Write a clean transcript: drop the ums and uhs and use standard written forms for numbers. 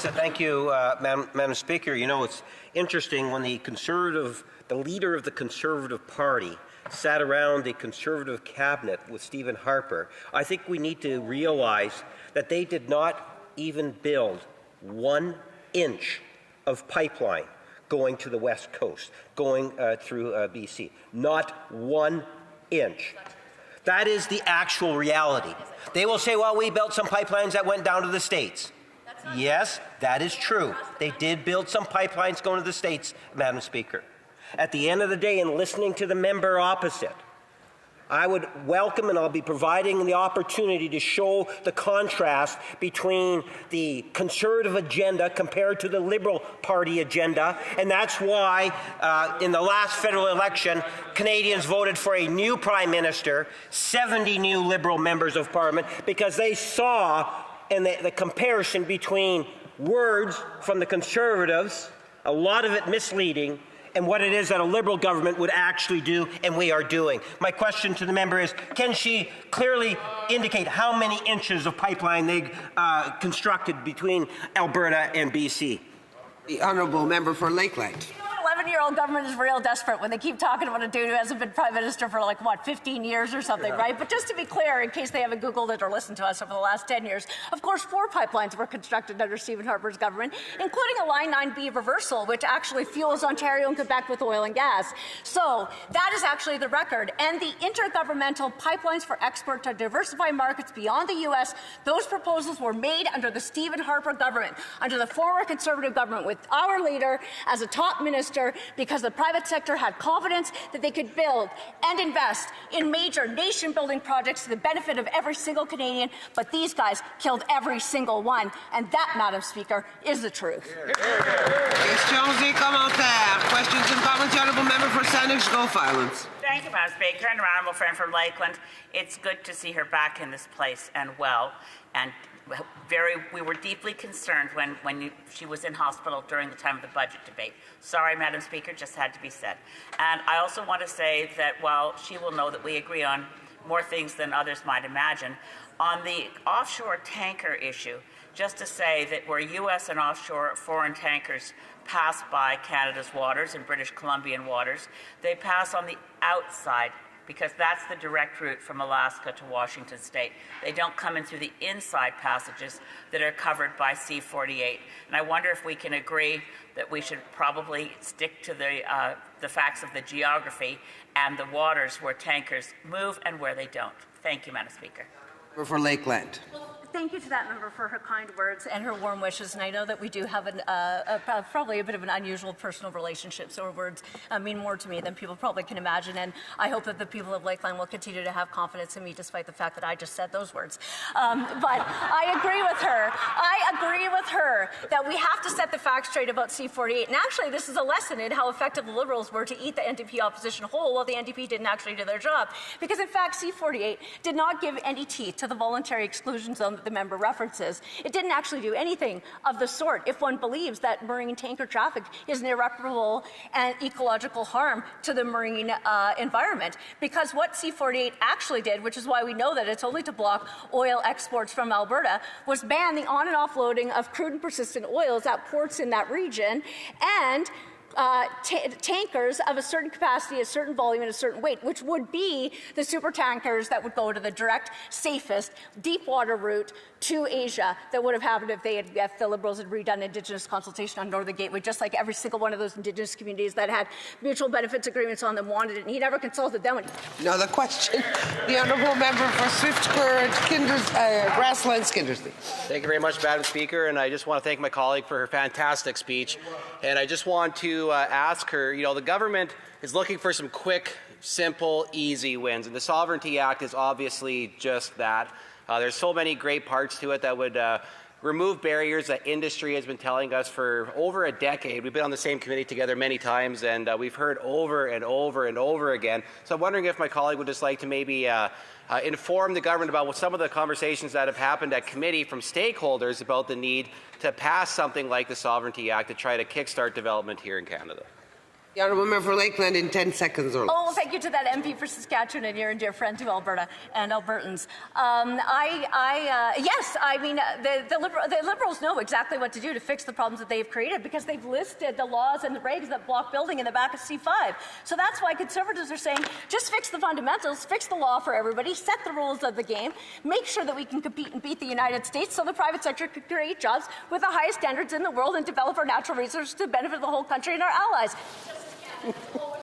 Thank you, Madam Speaker. You know, it's interesting when the leader of the Conservative Party sat around the Conservative cabinet with Stephen Harper. I think we need to realize that they did not even build 1 inch of pipeline going to the West Coast, going through BC. Not 1 inch. That is the actual reality. They will say, well, we built some pipelines that went down to the States. Yes, that is true. They did build some pipelines going to the States, Madam Speaker. At the end of the day, in listening to the member opposite, I would welcome, and I'll be providing the opportunity to show the contrast between the Conservative agenda compared to the Liberal Party agenda. And that's why in the last federal election, Canadians voted for a new Prime Minister, 70 new Liberal members of Parliament, because they saw in the comparison between words from the Conservatives, a lot of it misleading, and what it is that a Liberal government would actually do, and we are doing. My question to the member is, can she clearly indicate how many inches of pipeline they constructed between Alberta and BC? The honourable member for Lakeland. 11-year-old government is real desperate when they keep talking about a dude who hasn't been Prime Minister for, like, what, 15 years or something, right? But just to be clear, in case they haven't Googled it or listened to us over the last 10 years, of course, 4 pipelines were constructed under Stephen Harper's government, including a Line 9B reversal, which actually fuels Ontario and Quebec with oil and gas. So that is actually the record. And the intergovernmental pipelines for export to diversify markets beyond the U.S., those proposals were made under the Stephen Harper government, under the former Conservative government, with our leader as a top minister, because the private sector had confidence that they could build and invest in major nation-building projects to the benefit of every single Canadian, but these guys killed every single one. And that, Madam Speaker, is the truth. Questions et commentaires. Questions and comments, the honourable member for Sandwich Gulf Islands. Thank you, Madam Speaker, and our honourable friend from Lakeland. It's good to see her back in this place and well. And we were deeply concerned when she was in hospital during the time of the budget debate. Sorry, Madam Speaker, just had to be said. And I also want to say that while she will know that we agree on more things than others might imagine, on the offshore tanker issue, just to say that where U.S. and offshore foreign tankers pass by Canada's waters and British Columbian waters, they pass on the outside, because that's the direct route from Alaska to Washington State. They don't come in through the inside passages that are covered by C-48. And I wonder if we can agree that we should probably stick to the facts of the geography and the waters where tankers move and where they don't. Thank you, Madam Speaker. For Lakeland. Thank you to that member for her kind words and her warm wishes. And I know that we do have probably a bit of an unusual personal relationship, so her words mean more to me than people probably can imagine. And I hope that the people of Lakeland will continue to have confidence in me, despite the fact that I just said those words. But I agree with her. I agree with her that we have to set the facts straight about C-48. And actually, this is a lesson in how effective the Liberals were to eat the NDP opposition whole, while the NDP didn't actually do their job. Because, in fact, C-48 did not give any teeth to the voluntary exclusion zone that the member references. It didn't actually do anything of the sort if one believes that marine tanker traffic is an irreparable and ecological harm to the marine environment. Because what C-48 actually did, which is why we know that it's only to block oil exports from Alberta, was ban the on and offloading of crude and persistent oils at ports in that region, and tankers of a certain capacity, a certain volume, and a certain weight, which would be the super tankers that would go to the direct, safest, deep water route to Asia that would have happened if the Liberals had redone Indigenous consultation on Northern Gateway, just like every single one of those Indigenous communities that had mutual benefits agreements on them wanted it, and he never consulted them. Another question. The honourable member for Swift Current, Grasslands, Kindersley. Thank you very much, Madam Speaker, and I just want to thank my colleague for her fantastic speech. And I just want to ask her, you know, the government is looking for some quick, simple, easy wins, and the Sovereignty Act is obviously just that. There's so many great parts to it that would remove barriers that industry has been telling us for over a decade. We've been on the same committee together many times, and we've heard over and over and over again. So I'm wondering if my colleague would just like to maybe inform the government about what some of the conversations that have happened at committee from stakeholders about the need to pass something like the Sovereignty Act to try to kickstart development here in Canada. The honourable member for Lakeland in 10 seconds or less. Oh, thank you to that MP for Saskatchewan and near and dear friend to Alberta and Albertans. Yes, I mean, the Liberals know exactly what to do to fix the problems that they've created because they've listed the laws and the regs that block building in the back of C5. So that's why Conservatives are saying, just fix the fundamentals, fix the law for everybody, set the rules of the game, make sure that we can compete and beat the United States so the private sector can create jobs with the highest standards in the world and develop our natural resources to benefit the whole country and our allies.